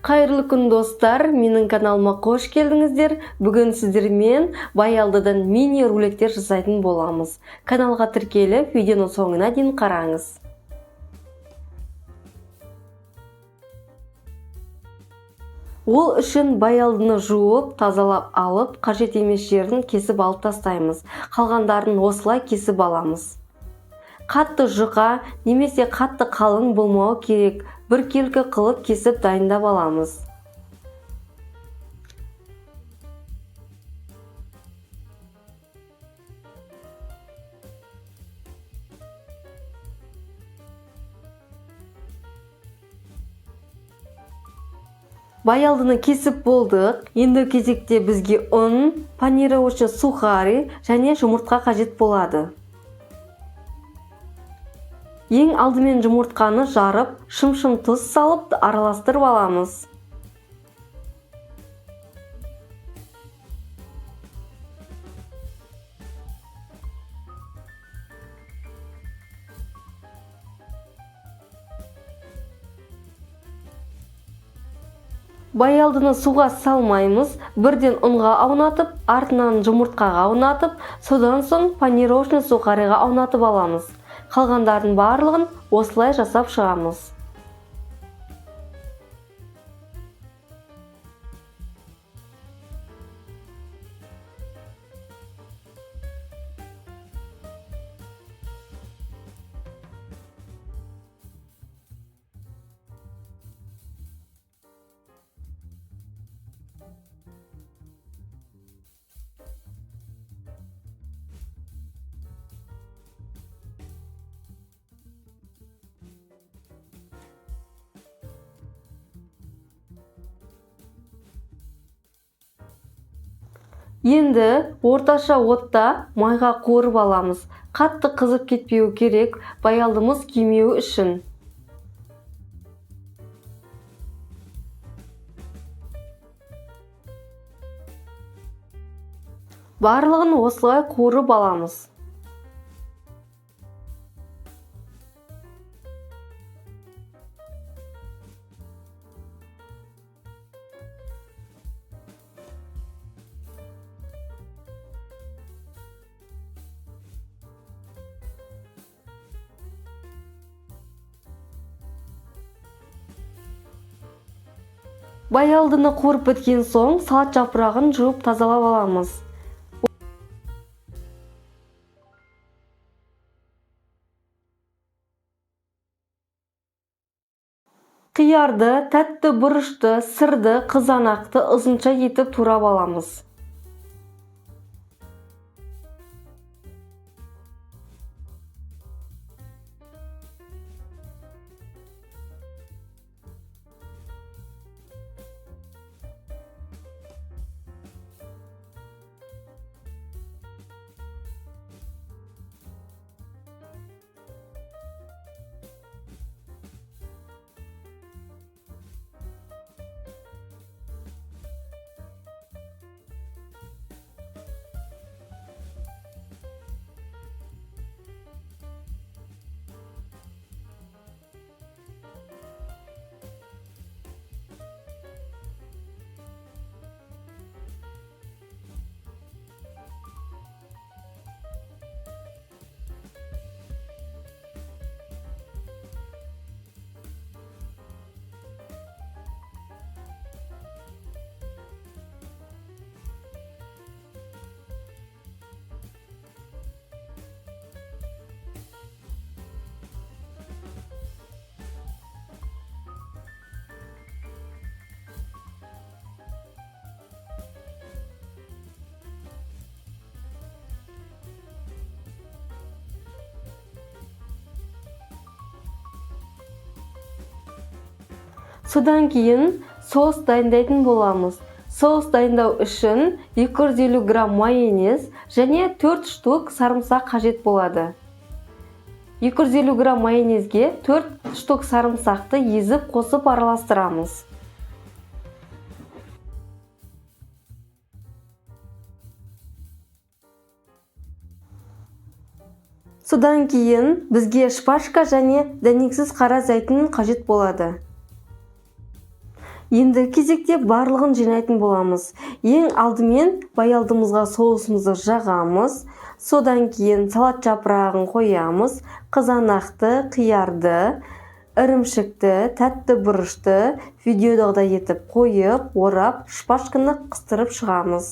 Қайырлы күн достар, менің каналыма қош келдіңіздер. Бүгін сіздермен баялдыдан мини рулеттер жасайтын боламыз. Каналға тіркеліп, видеоның соңына дейін қараңыз. Ол үшін баялдыны жуып, тазалап алып, қажет емес жерін кесіп алып тастаймыз. Қалғандарын осылай кесіп аламыз. Қатты жұқа немесе қатты қалың болмауы керек. Біркелкі қылып кесіп дайындап аламыз. Баялдыны кесіп болдық. Енді кезекте бізге ұн, панировочный сухари және жұмыртқа қажет болады. Ең алдымен жұмыртқаны жарып, шым-шым тұз салып араластырып аламыз. Баялдыны суға салмаймыз, бірден ұнға аунатып, артынан жұмыртқаға аунатып, содан соң панировочный сухариға аунатып аламыз. Қалғандардың барлығын осылай жасап шығамыз. Енді орташа отта майға қуырып аламыз. Қатты қызып кетпеуі керек, баялдымыз күймеуі үшін. Барлығын осылай қуырып аламыз. Баялдыны қуырып біткен соң, салат жапырағын жуып тазалап аламыз. Қиярды, тәтті бұрышты, сырды, қызанақты ұзынша етіп турап аламыз. Содан кейін соус дайындайтын боламыз. Соус дайындау үшін 250 грамм майонез және 4 штук сарымсақ қажет болады. 250 грамм майонезге 4 штук сарымсақты езіп қосып араластырамыз. Содан кейін бізге шпажка және дәнексіз қара зәйтүн қажет болады. Енді кезекте барлығын жинайтын боламыз. Ең алдымен баялдымызға соусымызды жағамыз. Содан кейін салат жапырағын қоямыз. Қызанақты, қиярды, ірімшікті, тәтті бұрышты видеодағыдай етіп қойып, орап, шпажканы қыстырып шығамыз.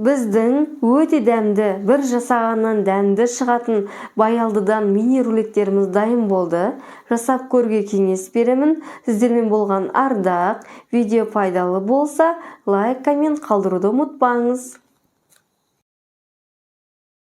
Біздің өте дәмді, бір жасағаннан дәмді шығатын баялдыдан мини рулеттеріміз дайын болды. Жасап көруге кеңес беремін. Сіздермен болған Ардақ. Видео пайдалы болса, лайк, коммент қалдыруды ұмытпаңыз.